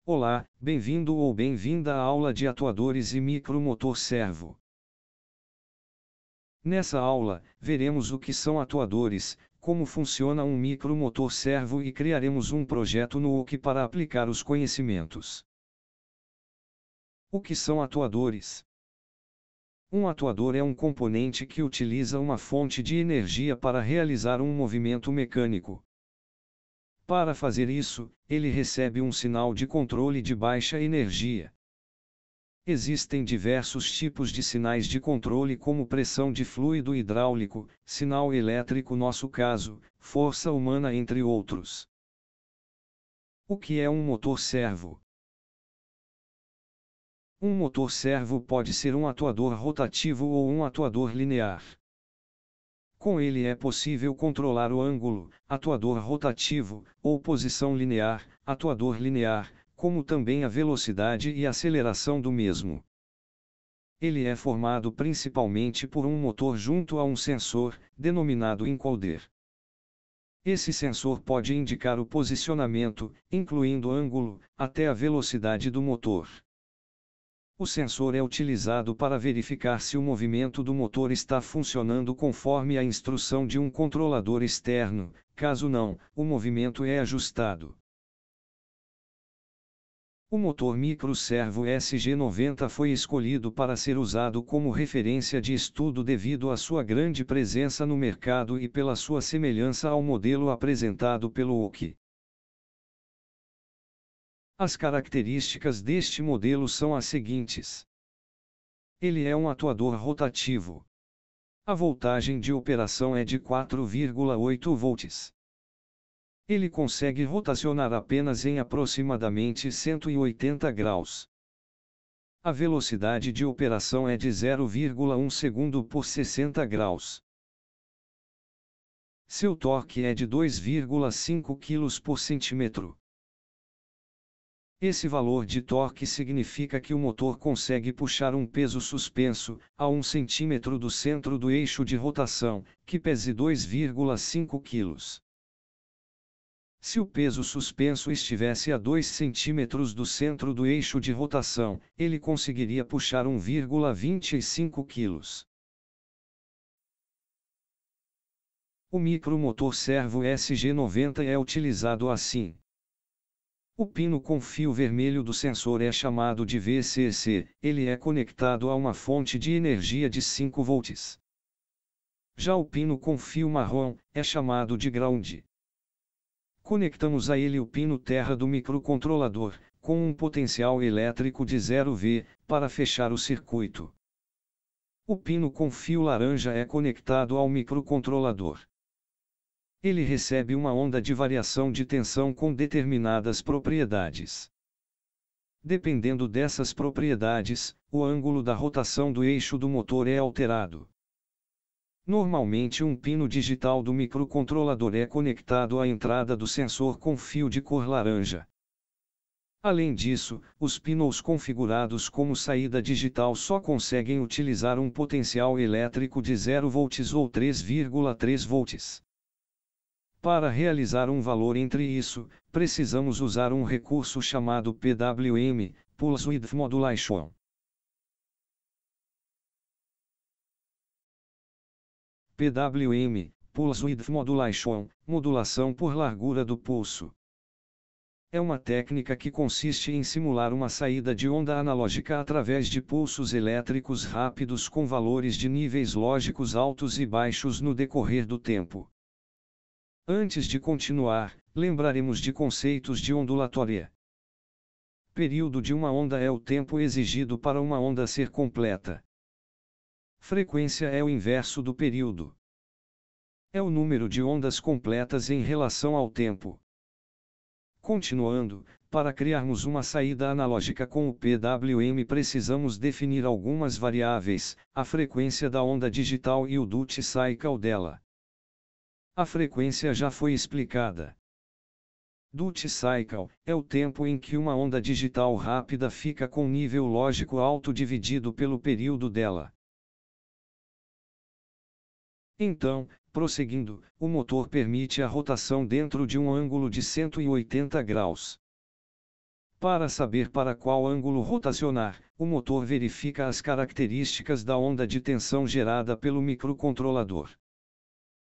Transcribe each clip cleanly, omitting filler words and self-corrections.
Olá, bem-vindo ou bem-vinda à aula de atuadores e micromotor servo. Nessa aula, veremos o que são atuadores, como funciona um micromotor servo e criaremos um projeto no Wiki para aplicar os conhecimentos. O que são atuadores? Um atuador é um componente que utiliza uma fonte de energia para realizar um movimento mecânico. Para fazer isso, ele recebe um sinal de controle de baixa energia. Existem diversos tipos de sinais de controle como pressão de fluido hidráulico, sinal elétrico nosso caso, força humana entre outros. O que é um motor servo? Um motor servo pode ser um atuador rotativo ou um atuador linear. Com ele é possível controlar o ângulo, atuador rotativo, ou posição linear, atuador linear, como também a velocidade e aceleração do mesmo. Ele é formado principalmente por um motor junto a um sensor, denominado encoder. Esse sensor pode indicar o posicionamento, incluindo ângulo, até a velocidade do motor. O sensor é utilizado para verificar se o movimento do motor está funcionando conforme a instrução de um controlador externo, caso não, o movimento é ajustado. O motor microservo SG90 foi escolhido para ser usado como referência de estudo devido à sua grande presença no mercado e pela sua semelhança ao modelo apresentado pelo Wiki. As características deste modelo são as seguintes. Ele é um atuador rotativo. A voltagem de operação é de 4,8 volts. Ele consegue rotacionar apenas em aproximadamente 180 graus. A velocidade de operação é de 0,1 segundo por 60 graus. Seu torque é de 2,5 kg por centímetro. Esse valor de torque significa que o motor consegue puxar um peso suspenso, a 1 cm do centro do eixo de rotação, que pese 2,5 kg. Se o peso suspenso estivesse a 2 cm do centro do eixo de rotação, ele conseguiria puxar 1,25 kg. O micromotor servo SG90 é utilizado assim. O pino com fio vermelho do sensor é chamado de VCC, ele é conectado a uma fonte de energia de 5 volts. Já o pino com fio marrom é chamado de ground. Conectamos a ele o pino terra do microcontrolador, com um potencial elétrico de 0 V, para fechar o circuito. O pino com fio laranja é conectado ao microcontrolador. Ele recebe uma onda de variação de tensão com determinadas propriedades. Dependendo dessas propriedades, o ângulo da rotação do eixo do motor é alterado. Normalmente um pino digital do microcontrolador é conectado à entrada do sensor com fio de cor laranja. Além disso, os pinos configurados como saída digital só conseguem utilizar um potencial elétrico de 0 volts ou 3,3 volts. Para realizar um valor entre isso, precisamos usar um recurso chamado PWM, Pulse Width Modulation. PWM, Pulse Width Modulation, modulação por largura do pulso. É uma técnica que consiste em simular uma saída de onda analógica através de pulsos elétricos rápidos com valores de níveis lógicos altos e baixos no decorrer do tempo. Antes de continuar, lembraremos de conceitos de ondulatória. Período de uma onda é o tempo exigido para uma onda ser completa. Frequência é o inverso do período. É o número de ondas completas em relação ao tempo. Continuando, para criarmos uma saída analógica com o PWM precisamos definir algumas variáveis, a frequência da onda digital e o duty cycle dela. A frequência já foi explicada. Duty cycle é o tempo em que uma onda digital rápida fica com nível lógico alto dividido pelo período dela. Então, prosseguindo, o motor permite a rotação dentro de um ângulo de 180 graus. Para saber para qual ângulo rotacionar, o motor verifica as características da onda de tensão gerada pelo microcontrolador.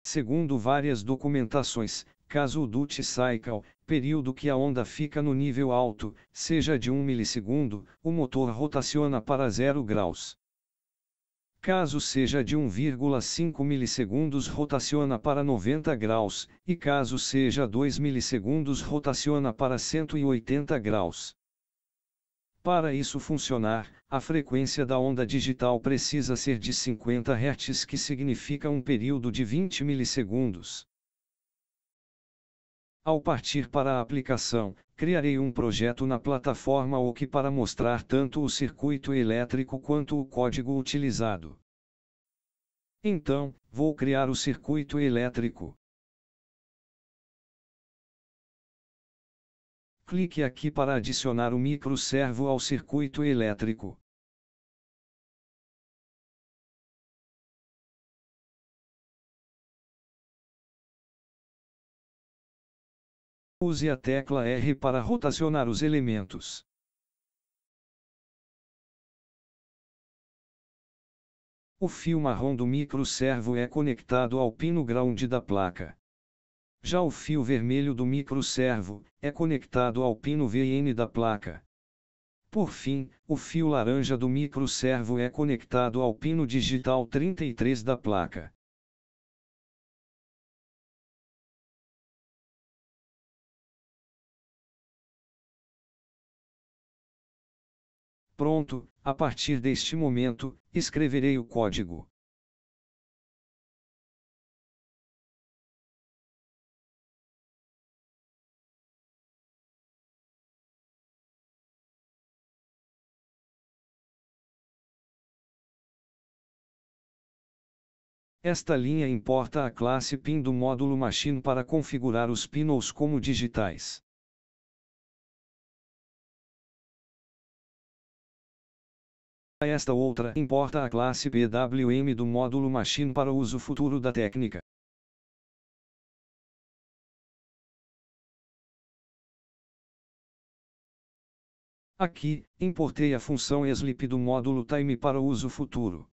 Segundo várias documentações, caso o duty cycle, período que a onda fica no nível alto, seja de 1 milissegundo, o motor rotaciona para 0 graus. Caso seja de 1,5 milissegundos, rotaciona para 90 graus, e caso seja 2 milissegundos, rotaciona para 180 graus. Para isso funcionar, a frequência da onda digital precisa ser de 50 Hz, que significa um período de 20 milissegundos. Ao partir para a aplicação, criarei um projeto na plataforma OK para mostrar tanto o circuito elétrico quanto o código utilizado. Então, vou criar o circuito elétrico. Clique aqui para adicionar o microservo ao circuito elétrico. Use a tecla R para rotacionar os elementos. O fio marrom do microservo é conectado ao pino ground da placa. Já o fio vermelho do microservo é conectado ao pino VN da placa. Por fim, o fio laranja do microservo é conectado ao pino digital 33 da placa. Pronto, a partir deste momento, escreverei o código. Esta linha importa a classe PIN do módulo Machine para configurar os pinouts como digitais. Esta outra importa a classe PWM do módulo Machine para uso futuro da técnica. Aqui, importei a função sleep do módulo Time para uso futuro.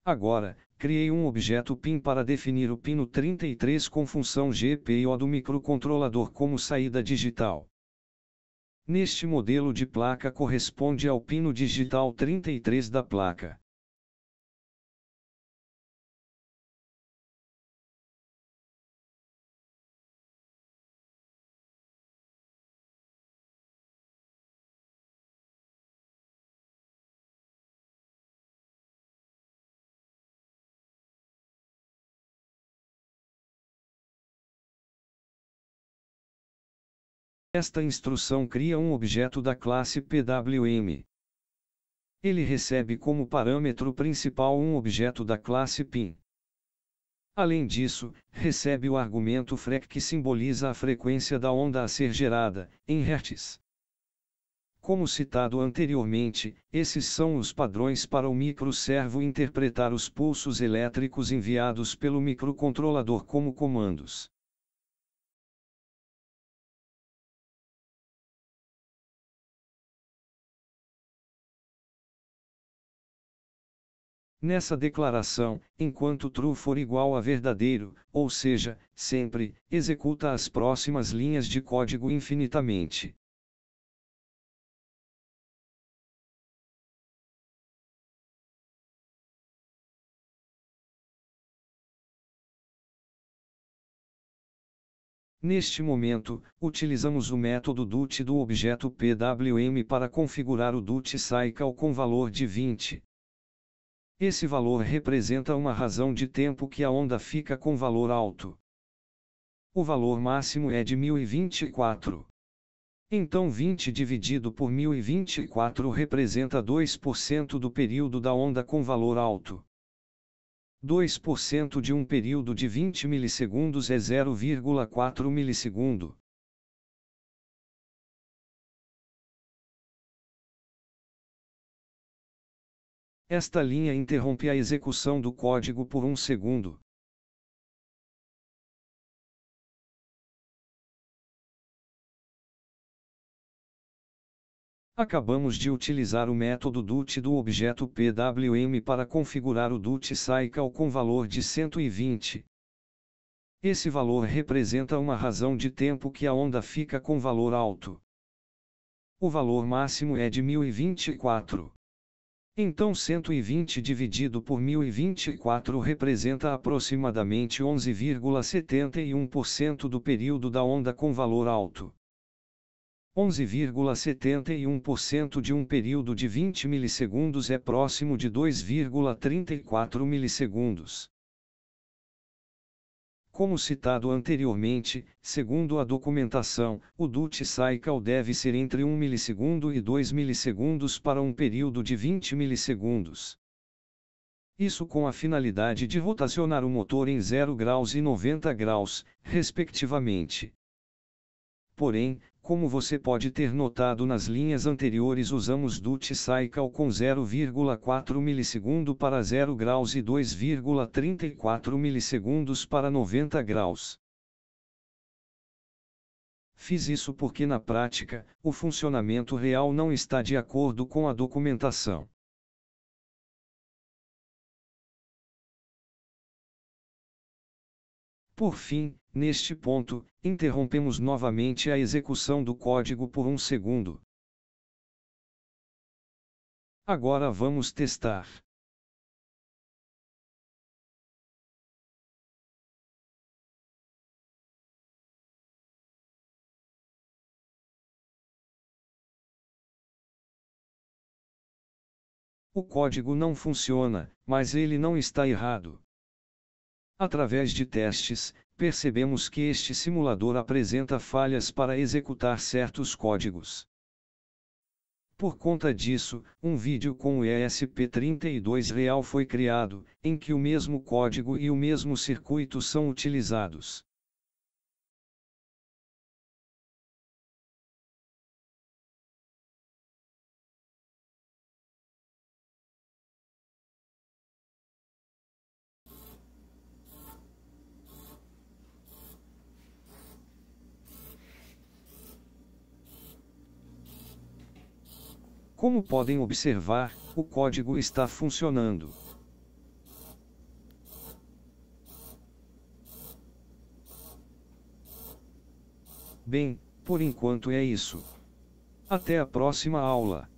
Agora, criei um objeto PIN para definir o pino 33 com função GPIO do microcontrolador como saída digital. Neste modelo de placa corresponde ao pino digital 33 da placa. Esta instrução cria um objeto da classe PWM. Ele recebe como parâmetro principal um objeto da classe PIN. Além disso, recebe o argumento FREQ, que simboliza a frequência da onda a ser gerada, em Hz. Como citado anteriormente, esses são os padrões para o microservo interpretar os pulsos elétricos enviados pelo microcontrolador como comandos. Nessa declaração, enquanto true for igual a verdadeiro, ou seja, sempre, executa as próximas linhas de código infinitamente. Neste momento, utilizamos o método duty do objeto PWM para configurar o duty cycle com valor de 20. Esse valor representa uma razão de tempo que a onda fica com valor alto. O valor máximo é de 1024. Então 20 dividido por 1024 representa 2% do período da onda com valor alto. 2% de um período de 20 milissegundos é 0,4 milissegundo. Esta linha interrompe a execução do código por um segundo. Acabamos de utilizar o método DUT do objeto PWM para configurar o DUT Cycle com valor de 120. Esse valor representa uma razão de tempo que a onda fica com valor alto. O valor máximo é de 1024. Então 120 dividido por 1024 representa aproximadamente 11,71% do período da onda com valor alto. 11,71% de um período de 20 milissegundos é próximo de 2,34 milissegundos. Como citado anteriormente, segundo a documentação, o DUT Cycle deve ser entre 1 milissegundo e 2 milissegundos para um período de 20 milissegundos. Isso com a finalidade de rotacionar o motor em 0 graus e 90 graus, respectivamente. Porém, como você pode ter notado nas linhas anteriores, usamos DUT Cycle com 0,4 milissegundo para 0 graus e 2,34 milissegundos para 90 graus. Fiz isso porque na prática, o funcionamento real não está de acordo com a documentação. Por fim, neste ponto, interrompemos novamente a execução do código por um segundo. Agora vamos testar. O código não funciona, mas ele não está errado. Através de testes, percebemos que este simulador apresenta falhas para executar certos códigos. Por conta disso, um vídeo com o ESP32 real foi criado, em que o mesmo código e o mesmo circuito são utilizados. Como podem observar, o código está funcionando. Bem, por enquanto é isso. Até a próxima aula.